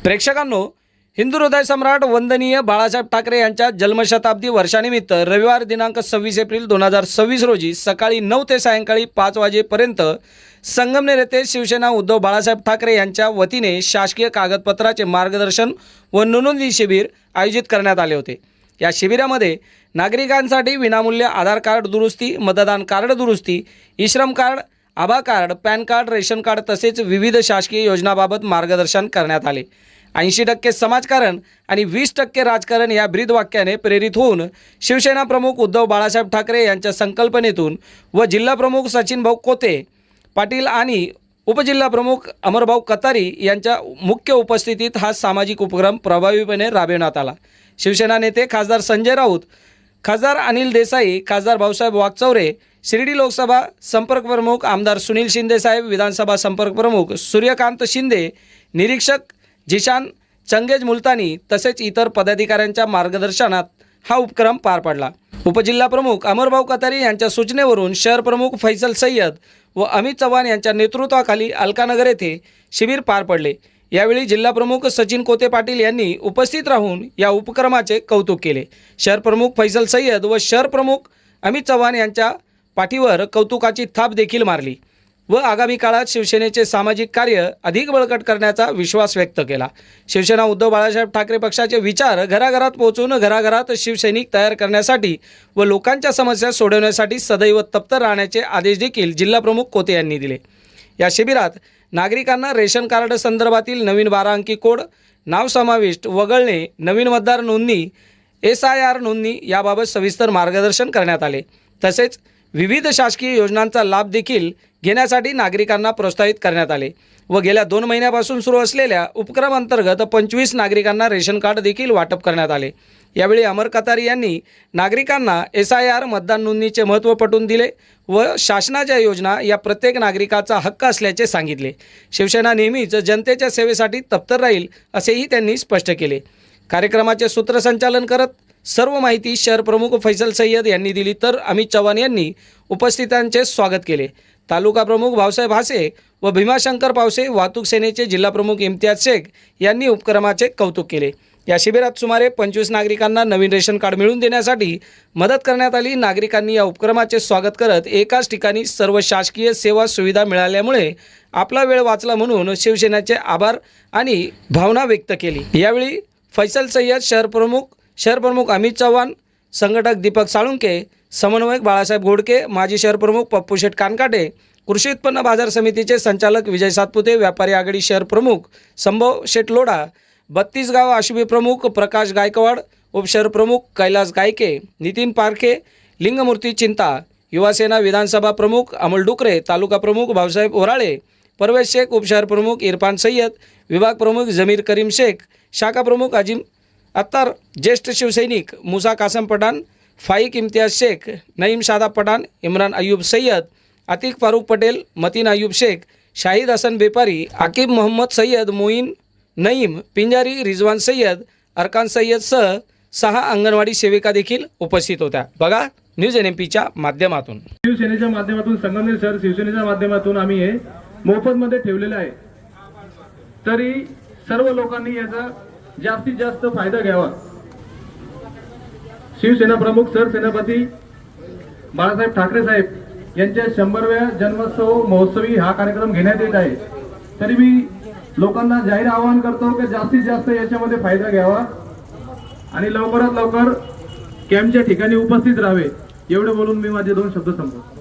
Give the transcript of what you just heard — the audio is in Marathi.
प्रेक्षकांनो, हिंदू हृदय सम्राट वंदनीय बाळासाहेब ठाकरे यांच्या जन्मशताब्दी वर्षानिमित्त रविवार दिनांक 26 एप्रिल 2026 रोजी सकाळी 9 ते सायंकाळी 5 वाजेपर्यंत संगमनेर येथे शिवसेना उद्धव बाळासाहेब ठाकरे यांच्या वतीने शासकीय कागदपत्राचे मार्गदर्शन व नोंदणी शिबिर आयोजित करण्यात आले होते। या शिबिरामध्ये नागरिकांसाठी विनामूल्य आधार कार्ड दुरुस्ती, मतदान कार्ड दुरुस्ती, ई-श्रम कार्ड, आभा card, PAN card, ration card तसेच विविध शासकीय योजनांबाबत मार्गदर्शन करण्यात आले। 80% समाजकारण आणि 20% राजकारण या ब्रीदवाक्याने प्रेरित होऊन शिवसेना प्रमुख उद्धव बाळासाहेब ठाकरे यांच्या संकल्पनेतून व जिल्हा प्रमुख सचिन भाऊ कोते पाटील आणि उपजिल्हा प्रमुख अमरभाऊ कतारी यांच्या मुख्य उपस्थितीत हा सामाजिक उपक्रम प्रभावीपणे राबविण्यात आला। शिवसेना नेते खासदार संजय राऊत, खासदार अनिल देसाई, खासदार भाऊसाहेब वागचौरे, शिर्डी लोकसभा संपर्क प्रमुख आमदार सुनील शिंदे साहेब, विधानसभा संपर्क प्रमुख सूर्यकांत शिंदे, निरीक्षक जिशान चंगेज मुलतानी तसेच इतर पदाधिकाऱ्यांच्या मार्गदर्शनात हा उपक्रम पार पडला। उपजिल्हा प्रमुख अमरभाऊ कतारी यांच्या सूचनेवरून शहर प्रमुख फैसल सय्यद व अमित चव्हाण यांच्या नेतृत्वाखाली अलकानगर येथे शिबिर पार पडले। यावेळी जिल्हा प्रमुख सचिन कोते पाटील यांनी उपस्थित राहून या उपक्रमाचे कौतुक केले। शहर प्रमुख फैसल सय्यद व शहर प्रमुख अमित चव्हाण यांच्या पाठीवर कौतुकाची थाप देखील मारली व आगामी काळात शिवसेनेचे सामाजिक कार्य अधिक बळकट करण्याचा विश्वास व्यक्त केला। शिवसेना उद्धव बाळासाहेब ठाकरे पक्षाचे विचार घराघरात पोहोचून घराघरात शिवसैनिक तयार करण्यासाठी व लोकांच्या समस्या सोडवण्यासाठी सदैव तत्पर राहण्याचे आदेश देखील जिल्हा प्रमुख कोते यांनी दिले। या शिबिरात नागरिकांना रेशन कार्ड संदर्भातील नवीन 12 अंकी कोड, नाव समाविष्ट वगळणे, नवीन मतदार नोंदणी, SIR नोंदणी याबाबत सविस्तर मार्गदर्शन करण्यात आले। तसेच विविध शासकीय योजनांचा लाभ देखील घेण्यासाठी नागरिकांना प्रोत्साहित करण्यात आले व गेल्या 2 महिन्यापासून सुरू असलेल्या उपक्रमांतर्गत 25 नागरिकांना रेशन कार्ड देखील वाटप करण्यात आले। यावेळी अमर कतारी यांनी नागरिकांना SIR मतदान नोंदणीचे महत्त्व पटवून दिले व शासनाच्या योजना या प्रत्येक नागरिकाचा हक्क असल्याचे सांगितले। शिवसेना नेहमीच जनतेच्या सेवेसाठी तत्पर राहील असेही त्यांनी स्पष्ट केले। कार्यक्रमाचे सूत्रसंचालन करत सर्व माहिती शहर प्रमुख फैसल सय्यद यांनी दिली तर अमित चव्हाण यांनी उपस्थितांचे स्वागत केले। तालुका प्रमुख भाऊसाहेब हासे व भीमाशंकर पावसे, वाहतूक सेनेचे जिल्हा प्रमुख इम्तियाज शेख यांनी उपक्रमाचे कौतुक केले। या शिबिरात सुमारे 25 नागरिकांना नवीन रेशन कार्ड मिळवून देण्यासाठी मदत करण्यात आली। नागरिकांनी या उपक्रमाचे स्वागत करत एकाच ठिकाणी सर्व शासकीय सेवा सुविधा मिळाल्यामुळे आपला वेळ वाचला म्हणून शिवसेनेचे आभार आणि भावना व्यक्त केली। यावेळी फैसल सय्यद, शहर प्रमुख अमित चव्हाण, संघटक दीपक साळुंके, समन्वयक बाळासाहेब घोडके, माजी शहर प्रमुख पप्पू शेठ कानकाटे, कृषी उत्पन्न बाजार समितीचे संचालक विजय सातपुते, व्यापारी आघाडी शहर प्रमुख संभव शेठ लोढा, 32 गाव आशिबी प्रमुख प्रकाश गायकवाड, उपशहर प्रमुख कैलास गायके, नितीन पारखे, लिंगमूर्ती चिंता, युवासेना विधानसभा प्रमुख अमोल डुकरे, तालुका प्रमुख भाऊसाहेब ओराळे, परवेश शेख, उपशहर प्रमुख इरफान सय्यद, विभाग प्रमुख जमीर करीम शेख, शाखा प्रमुख अजिम अत्तार, ज्येष्ठ शिवसैनिक मुसा कासम पठाण, फाईक इम्तियाज शेख, नईम शादाब पठाण, इम्रान अय्यूब सय्यद, अतिक फारूक पटेल, मतीन अय्यूब शेख, शाहिद हसन बेपारी, आकिब मोहम्मद सय्यद, मोईन नईम, पिंजारी, रिजवान सय्यद, अरकान सय्यद सह 6 अंगणवाडी सेविका देखील उपस्थित होत्या। बघा न्यूज NMPच्या माध्यमातून, शिवसेनेच्या माध्यमातून, संगमनेर शहर शिवसेनेच्या माध्यमातून आम्ही हे मोफतमध्ये ठेवलेलं आहे। तरी सर्व लोकांनी याचा जास्तीत जास्त फायदा घ्यावा। शिवसेना प्रमुख सरसेनापती बाळासाहेब ठाकरे साहेब यांच्या 100व्या जन्मोत्सव महोत्सवी हा कार्यक्रम घेण्यात येत आहे। तरी मी लोकांना जाहीर आवाहन करतो की जास्तीत जास्त याच्यामध्ये फायदा घ्यावा आणि लवकरात लवकर कॅम्पच्या ठिकाणी उपस्थित राहावे। एवढं बोलून मी माझे 2 शब्द संपवतो।